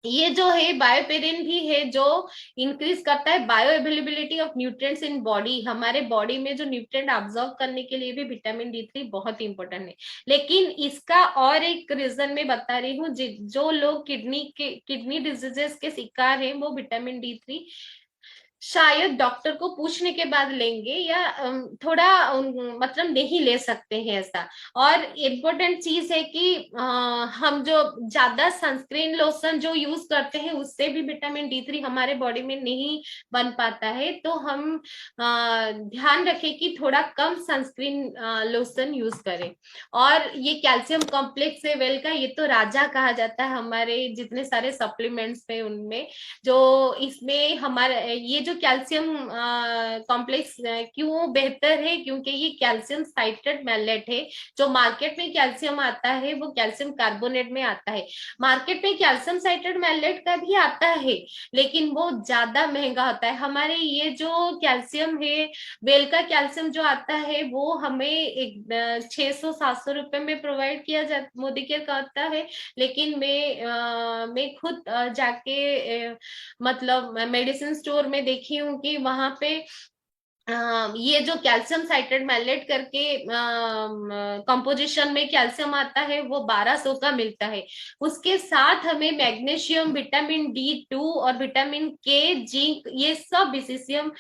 ये जो है बायोपेरिन भी है, जो इंक्रीज करता है bio availability of nutrients in body. हमारे बॉडी में जो न्यूट्रिएंट ऑब्जॉर्व करने के लिए भी विटामिन डी 3 बहुत इंपॉर्टेंट है। लेकिन इसका और एक रीजन मैं बता रही हूँ, जो लोग किडनी डिजीजेस के शिकार हैं, वो विटामिन डी 3 शायद डॉक्टर को पूछने के बाद लेंगे, या थोड़ा मतलब नहीं ले सकते हैं ऐसा। और इम्पोर्टेंट चीज है कि हम जो ज्यादा सनस्क्रीन लोशन जो यूज करते हैं, उससे भी विटामिन डी 3 हमारे बॉडी में नहीं बन पाता है। तो हम ध्यान रखें कि थोड़ा कम सनस्क्रीन लोशन यूज करें। और ये कैल्शियम कॉम्प्लेक्स है वेल का, ये तो राजा कहा जाता है हमारे जितने सारे सप्लीमेंट्स है उनमें। जो इसमें हमारा ये जो कैल्शियम कॉम्प्लेक्स क्यों बेहतर है, क्योंकि ये कैल्शियम साइट्रेट मैलेट है। जो मार्केट में कैल्शियम आता है वो कैल्शियम कार्बोनेट में आता है। मार्केट में कैल्शियम साइट्रेट मैलेट का भी आता है, लेकिन वो ज्यादा महंगा होता है। हमारे ये जो कैल्शियम है, वेल का कैल्शियम जो आता है, वो हमें एक 600-700 रुपए में प्रोवाइड किया जाता, मोदी केयर का आता है। लेकिन मैं खुद जाके मतलब मेडिसिन स्टोर में देखी हूँ कि वहां पे ये जो कैल्शियम साइट्रेट मैलेट करके कंपोजिशन में कैल्शियम आता है वो 1200 का मिलता है। उसके साथ हमें मैग्नीशियम, विटामिन D2 और विटामिन के, जिंक, ये सब बिसिसियम,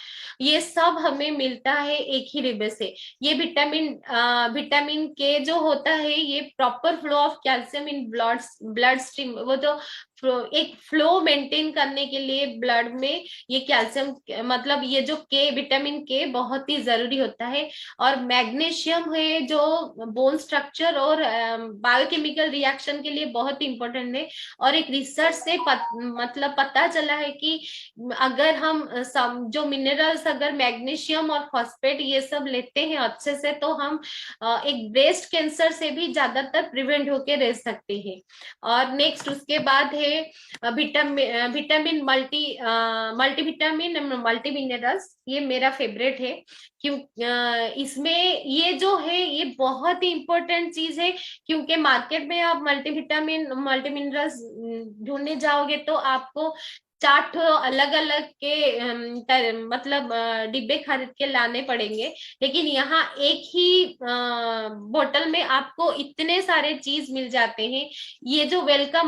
ये सब हमें मिलता है एक ही डिब्बे से। ये विटामिन के जो होता है ये proper flow of calcium in blood stream, वो तो एक फ्लो मेंटेन करने के लिए ब्लड में ये कैल्शियम, मतलब ये जो के, विटामिन के बहुत ही जरूरी होता है। और मैग्नीशियम है जो बोन स्ट्रक्चर और बायोकेमिकल रिएक्शन के लिए बहुत ही इंपॉर्टेंट है। और एक रिसर्च से मतलब पता चला है कि अगर हम जो मिनरल्स, अगर मैग्नीशियम और फॉस्फेट ये सब लेते हैं अच्छे से, तो हम एक ब्रेस्ट कैंसर से भी ज्यादातर प्रिवेंट होके रह सकते हैं। और नेक्स्ट उसके बाद है विटामिन मल्टीविटामिन मल्टी मिनरल्स, ये मेरा फेवरेट है। क्यों इसमें ये जो है ये बहुत ही इंपॉर्टेंट चीज है, क्योंकि मार्केट में आप मल्टीविटामिन मल्टी मिनरल्स ढूंढने जाओगे तो आपको 4 अलग अलग के मतलब डिब्बे खरीद के लाने पड़ेंगे। लेकिन यहाँ एक ही बोतल में आपको इतने सारे चीज मिल जाते हैं। ये जो वेलका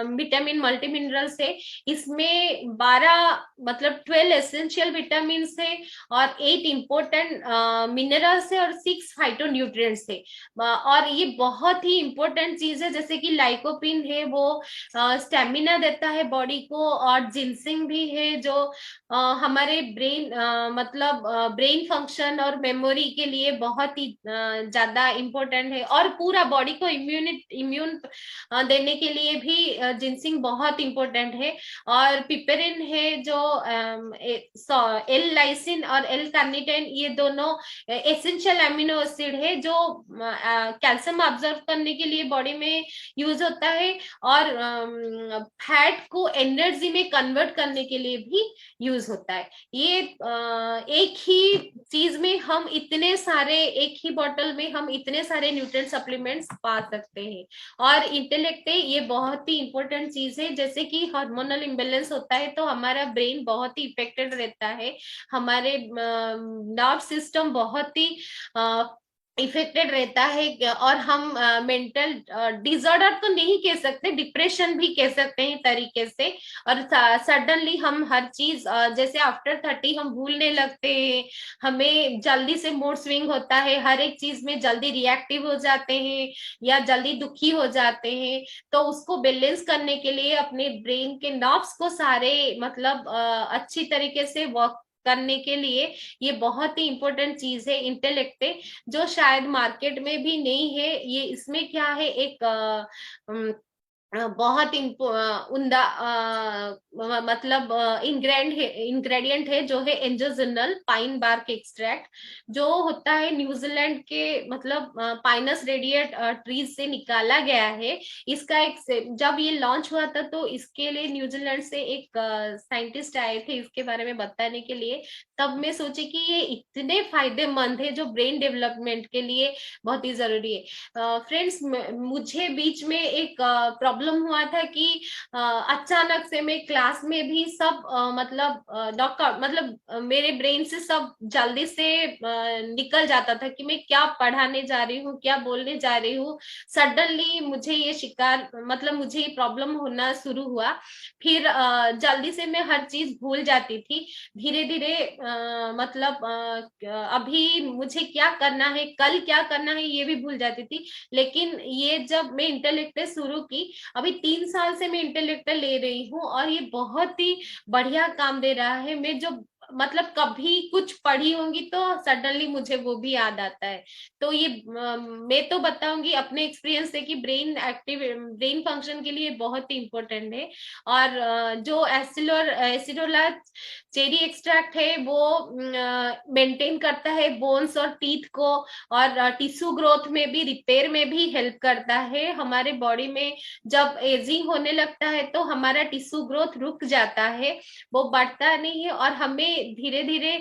विटामिन मल्टी मिनरल्स है, इसमें 12 मतलब 12 एसेंशियल विटामिन है, और 8 इंपॉर्टेंट मिनरल्स है, और 6 फाइटो न्यूट्रिएंट्स है। और ये बहुत ही इंपॉर्टेंट चीज है, जैसे कि लाइकोपिन है वो स्टेमिना देता है बॉडी को, और जिनसिंग भी है जो हमारे ब्रेन मतलब ब्रेन फंक्शन और मेमोरी के लिए बहुत ही ज्यादा इम्पोर्टेंट है। और पूरा बॉडी को इम्यून देने के लिए भी जिनसिंग बहुत इम्पोर्टेंट है। और पिपेरिन है जो एल लाइसिन और एल कार्निटाइन, ये दोनों एसेंशियल एमिनो एसिड है जो कैल्शियम ऑब्जर्व करने के लिए बॉडी में यूज होता है, और फैट को एनर्जी में कन्वर्ट करने के लिए भी यूज होता है। ये एक ही चीज में हम इतने सारे, एक ही बॉटल में हम इतने सारे न्यूट्रिएंट सप्लीमेंट्स पा सकते हैं। और इंटेलेक्ट है, ये बहुत ही इंपॉर्टेंट चीज है। जैसे कि हार्मोनल इम्बेलेंस होता है तो हमारा ब्रेन बहुत ही इफेक्टेड रहता है, हमारे नर्व सिस्टम बहुत ही इफेक्टेड रहता है, और हम मेंटल डिसऑर्डर तो नहीं कह सकते, डिप्रेशन भी कह सकते हैं तरीके से। और सडनली हम हर चीज जैसे आफ्टर 30 हम भूलने लगते हैं, हमें जल्दी से मूड स्विंग होता है, हर एक चीज में जल्दी रिएक्टिव हो जाते हैं, या जल्दी दुखी हो जाते हैं। तो उसको बैलेंस करने के लिए अपने ब्रेन के नर्व्स को सारे मतलब अच्छी तरीके से वर्क करने के लिए ये बहुत ही इंपॉर्टेंट चीज है इंटेलेक्ट, जो शायद मार्केट में भी नहीं है। ये इसमें क्या है, एक बहुत उमदा मतलब इंग्रेडिएंट है जो है एंजोजिनल पाइन बार्क एक्सट्रैक्ट, जो होता है न्यूजीलैंड के मतलब पाइनस रेडिएट ट्रीज से निकाला गया है। इसका एक, जब ये लॉन्च हुआ था तो इसके लिए न्यूजीलैंड से एक साइंटिस्ट आए थे इसके बारे में बताने के लिए। तब मैं सोची कि ये इतने फायदेमंद है जो ब्रेन डेवलपमेंट के लिए बहुत ही जरूरी है। फ्रेंड्स, मुझे बीच में एक प्रॉब्लम हुआ था कि अचानक से मैं क्लास में भी सब मतलब नॉकआउट, मतलब मेरे ब्रेन से सब जल्दी से निकल जाता था कि मैं क्या पढ़ाने जा रही हूँ, क्या बोलने जा रही हूँ। सडनली मुझे ये शिकार मतलब मुझे ये प्रॉब्लम होना शुरू हुआ। फिर जल्दी से मैं हर चीज भूल जाती थी। धीरे धीरे मतलब अभी मुझे क्या करना है, कल क्या करना है, ये भी भूल जाती थी। लेकिन ये जब मैं इंटेलेक्ट शुरू की, अभी 3 साल से मैं इंटेलेक्ट ले रही हूँ, और ये बहुत ही बढ़िया काम दे रहा है। मैं जो मतलब कभी कुछ पढ़ी होंगी तो सडनली मुझे वो भी याद आता है। तो ये मैं तो बताऊंगी अपने एक्सपीरियंस से कि ब्रेन फंक्शन के लिए बहुत ही इंपॉर्टेंट है। और जो एसिडोला चेरी एक्सट्रैक्ट है वो मेंटेन करता है बोन्स और टीथ को, और टिश्यू ग्रोथ में भी, रिपेयर में भी हेल्प करता है। हमारे बॉडी में जब एजिंग होने लगता है तो हमारा टिश्यू ग्रोथ रुक जाता है, वो बढ़ता नहीं है, और हमें धीरे धीरे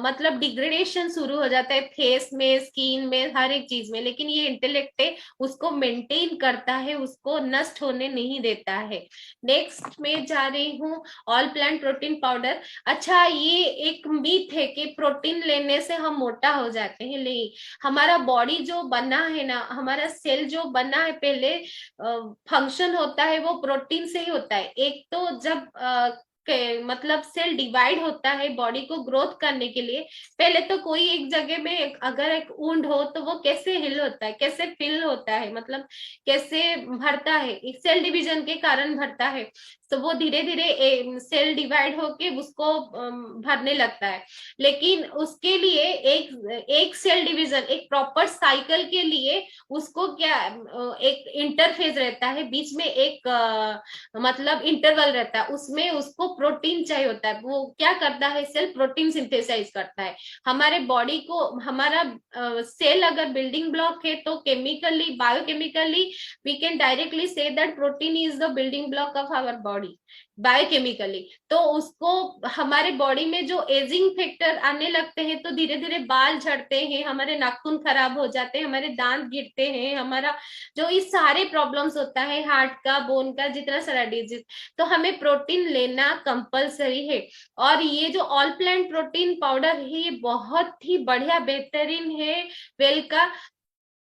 मतलब डिग्रेडेशन शुरू हो जाता है फेस में, स्किन में, हर एक चीज में। लेकिन ये इंटेलेक्ट है, उसको मेंटेन करता है, उसको नष्ट होने नहीं देता है। नेक्स्ट में जा रही हूँ, ऑल प्लांट प्रोटीन पाउडर। अच्छा, ये एक मीथ है कि प्रोटीन लेने से हम मोटा हो जाते हैं। नहीं, हमारा बॉडी जो बना है ना, हमारा सेल जो बना है, पहले फंक्शन होता है वो प्रोटीन से ही होता है। एक तो जब मतलब सेल डिवाइड होता है बॉडी को ग्रोथ करने के लिए, पहले तो कोई एक जगह में अगर एक वुंड हो तो वो कैसे हिल होता है, कैसे फिल होता है, मतलब कैसे भरता है, सेल डिवीजन के कारण भरता है। तो वो धीरे धीरे सेल डिवाइड होके उसको भरने लगता है। लेकिन उसके लिए एक एक सेल डिवीजन, एक प्रॉपर साइकिल के लिए उसको क्या, एक इंटरफेज रहता है बीच में, एक मतलब इंटरवल रहता है, उसमें उसको प्रोटीन चाहिए होता है। वो क्या करता है, सेल प्रोटीन सिंथेसाइज करता है। हमारे बॉडी को, हमारा सेल अगर बिल्डिंग ब्लॉक है तो chemically, biochemically we can directly से that protein is the building block of our body, biochemically. तो उसको हमारे बॉडी में जो एजिंग फैक्टर आने लगते हैं तो धीरे धीरे बाल झड़ते हैं, हमारे नाखून खराब हो जाते हैं, हमारे दांत गिरते हैं, हमारा जो इस सारे प्रॉब्लम्स होता है, हार्ट का, बोन का, जितना सारा डिजीज। तो हमें प्रोटीन लेना कंपलसरी है। और ये जो ऑल प्लांट प्रोटीन पाउडर है, ये बहुत ही बढ़िया, बेहतरीन है। वेल का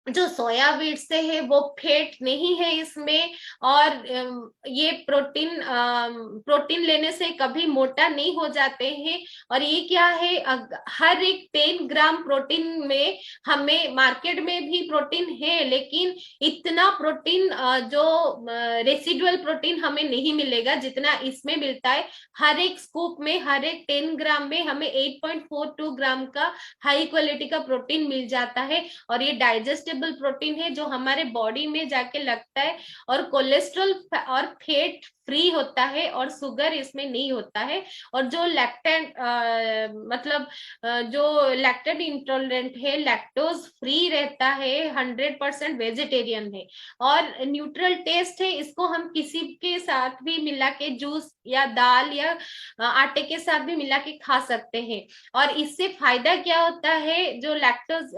जो सोया बीट से है वो फैट नहीं है इसमें। और ये प्रोटीन लेने से कभी मोटा नहीं हो जाते हैं। और ये क्या है, हर एक 10 ग्राम प्रोटीन में, हमें मार्केट में भी प्रोटीन है, लेकिन इतना प्रोटीन जो रेसिडुअल प्रोटीन हमें नहीं मिलेगा जितना इसमें मिलता है। हर एक स्कूप में, हर एक 10 ग्राम में हमें 8.42 ग्राम का हाई क्वालिटी का प्रोटीन मिल जाता है। और ये डाइजेस्टेबल प्रोटीन है जो हमारे बॉडी में जाके लगता है, और कोलेस्ट्रॉल और फैट फ्री होता है, और शुगर इसमें नहीं होता है। और जो लैक्टेंट मतलब जो लैक्टेन इंटॉलरेंट है, लैक्टोज फ्री रहता है, 100% वेजिटेरियन है, और न्यूट्रल टेस्ट है। इसको हम किसी के साथ भी मिला के, जूस या दाल या आटे के साथ भी मिला के खा सकते हैं। और इससे फायदा क्या होता है, जो लैक्टोज,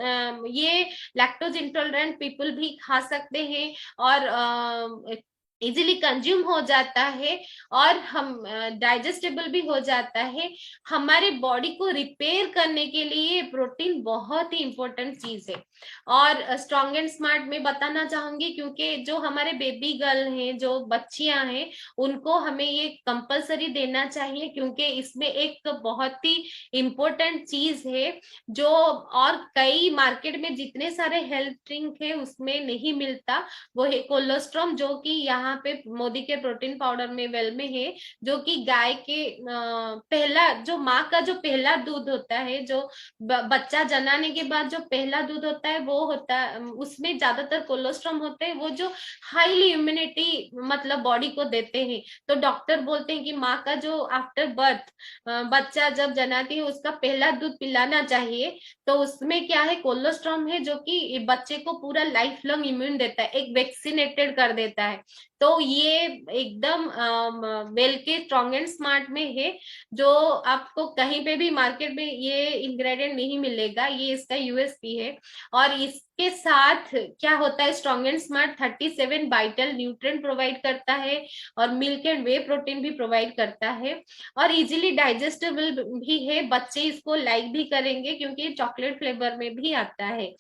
ये लैक्टोज इंटॉलरेंट पीपल भी खा सकते हैं, और इजिली कंज्यूम हो जाता है, और हम डाइजेस्टेबल भी हो जाता है। हमारे बॉडी को रिपेयर करने के लिए प्रोटीन बहुत ही इंपॉर्टेंट चीज है। और स्ट्रॉन्ग एंड स्मार्ट में बताना चाहूंगी, क्योंकि जो हमारे बेबी गर्ल हैं, जो बच्चियां हैं, उनको हमें ये कंपलसरी देना चाहिए, क्योंकि इसमें एक बहुत ही इम्पोर्टेंट चीज है जो और कई मार्केट में जितने सारे हेल्थ ड्रिंक है उसमें नहीं मिलता। वो है कोलोस्ट्रॉम, जो कि यहाँ पे मोदी के प्रोटीन पाउडर में वेल में है, जो कि गाय के पहला, जो माँ का जो पहला दूध होता है, जो बच्चा जनाने के बाद जो पहला दूध होता है, वो होता है, उसमें ज्यादातर कोलोस्ट्रॉम होते हैं, वो जो हाईली इम्यूनिटी मतलब बॉडी को देते हैं। तो डॉक्टर बोलते हैं कि माँ का जो आफ्टर बर्थ बच्चा जब जनाती है उसका पहला दूध पिलाना चाहिए। तो उसमें क्या है, कोलोस्ट्रॉम है, जो कि बच्चे को पूरा लाइफ लॉन्ग इम्यून देता है, एक वैक्सीनेटेड कर देता है। तो ये एकदम वेल के स्ट्रॉन्ग एंड स्मार्ट में है, जो आपको कहीं पे भी मार्केट में ये इंग्रेडिएंट नहीं मिलेगा, ये इसका यूएसपी है। और इसके साथ क्या होता है, strong and smart 37 vital nutrient provide करता है, और मिल्क एंड वे प्रोटीन भी प्रोवाइड करता है, और इजीली डाइजेस्टेबल भी है। बच्चे इसको लाइक भी करेंगे क्योंकि चॉकलेट फ्लेवर में भी आता है।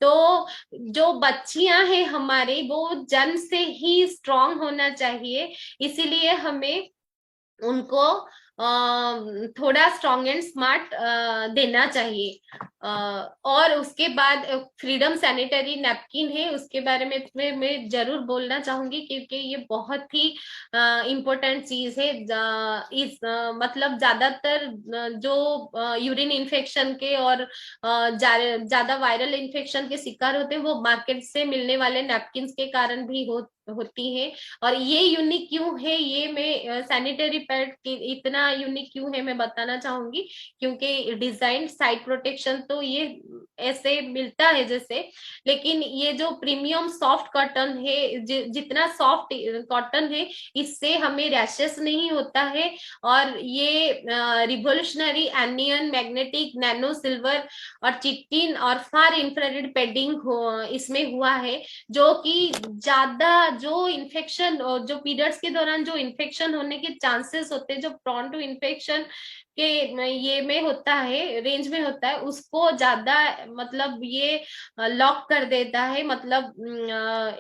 तो जो बच्चियां हैं हमारे, वो जन्म से ही स्ट्रांग होना चाहिए, इसीलिए हमें उनको थोड़ा स्ट्रॉन्ग एंड स्मार्ट देना चाहिए। और उसके बाद फ्रीडम सैनिटरी नैपकिन है, उसके बारे में मैं जरूर बोलना चाहूंगी, क्योंकि ये बहुत ही इम्पोर्टेंट चीज है। इस मतलब ज्यादातर जो यूरिन इन्फेक्शन के और ज्यादा वायरल इन्फेक्शन के शिकार होते हैं, वो मार्केट से मिलने वाले नैपकिन के कारण भी होती है। और ये यूनिक क्यों है, ये मैं सैनिटरी पैड इतना इतना यूनिक क्यों है मैं बताना चाहूंगी, क्योंकि डिजाइन साइड प्रोटेक्शन तो ये ऐसे मिलता है जैसे, लेकिन ये जो प्रीमियम सॉफ्ट कॉटन है, जितना सॉफ्ट कॉटन है, इससे हमें रैशेस नहीं होता है। और ये revolutionary anion magnetic nano silver और चिटिन और फार इंफ्रारेड पैडिंग इसमें हुआ है, जो कि ज्यादा जो इन्फेक्शन, जो पीरियड्स के दौरान जो इन्फेक्शन होने के चांसेस होते हैं, जो प्रोन टू इन्फेक्शन के ये में होता है, रेंज में होता है, उसको ज्यादा मतलब ये लॉक कर देता है, मतलब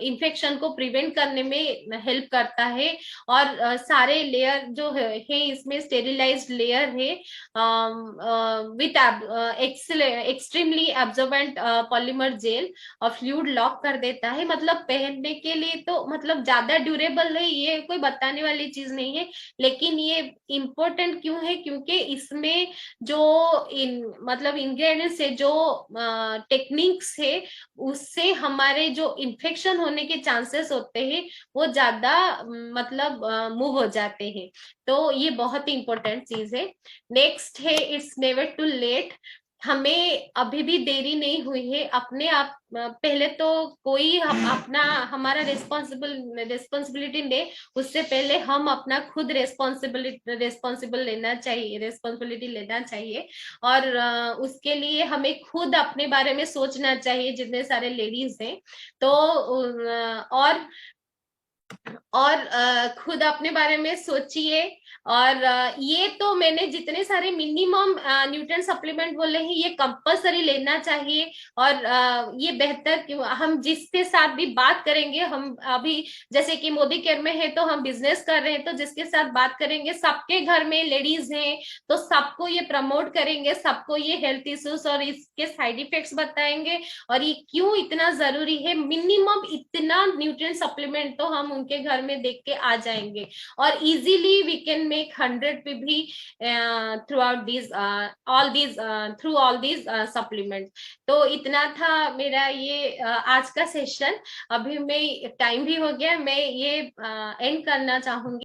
इन्फेक्शन को प्रिवेंट करने में हेल्प करता है। और सारे लेयर जो है इसमें स्टेरिलाइज्ड लेयर है with extremely absorbent polymer gel, और फ्लूइड लॉक कर देता है। मतलब पहनने के लिए तो मतलब ज्यादा ड्यूरेबल है, ये कोई बताने वाली चीज नहीं है, लेकिन ये इम्पोर्टेंट क्यों है, क्योंकि इसमें जो मतलब इंग्रेडिएंट्स है, जो टेक्निक्स है, उससे हमारे जो इन्फेक्शन होने के चांसेस होते हैं वो ज्यादा मतलब मूव हो जाते हैं। तो ये बहुत ही इंपॉर्टेंट चीज है। नेक्स्ट है इट्स नेवर टू लेट। हमें अभी भी देरी नहीं हुई है। अपने आप पहले तो कोई हम अपना हमारा रिस्पॉन्सिबिलिटी ले, उससे पहले हम अपना खुद रिस्पॉन्सिबिलिटी लेना चाहिए। और उसके लिए हमें खुद अपने बारे में सोचना चाहिए, जितने सारे लेडीज हैं। तो और खुद अपने बारे में सोचिए। और ये तो मैंने जितने सारे मिनिमम न्यूट्रिएंट सप्लीमेंट बोले हैं, ये कंपलसरी लेना चाहिए। और ये बेहतर क्यों, हम जिसके साथ भी बात करेंगे, हम अभी जैसे कि मोदी केयर में है तो हम बिजनेस कर रहे हैं, तो जिसके साथ बात करेंगे सबके घर में लेडीज हैं, तो सबको ये प्रमोट करेंगे, सबको ये हेल्थ इश्यूज और इसके साइड इफेक्ट्स बताएंगे, और ये क्यों इतना जरूरी है। मिनिमम इतना न्यूट्रिएंट सप्लीमेंट तो हम उनके घर में देख के आ जाएंगे, और इजीली वी कैन मेक 100 भी through out this all these supplement. तो इतना था मेरा ये आज का सेशन। अभी मैं टाइम भी हो गया, मैं ये एंड करना चाहूंगी।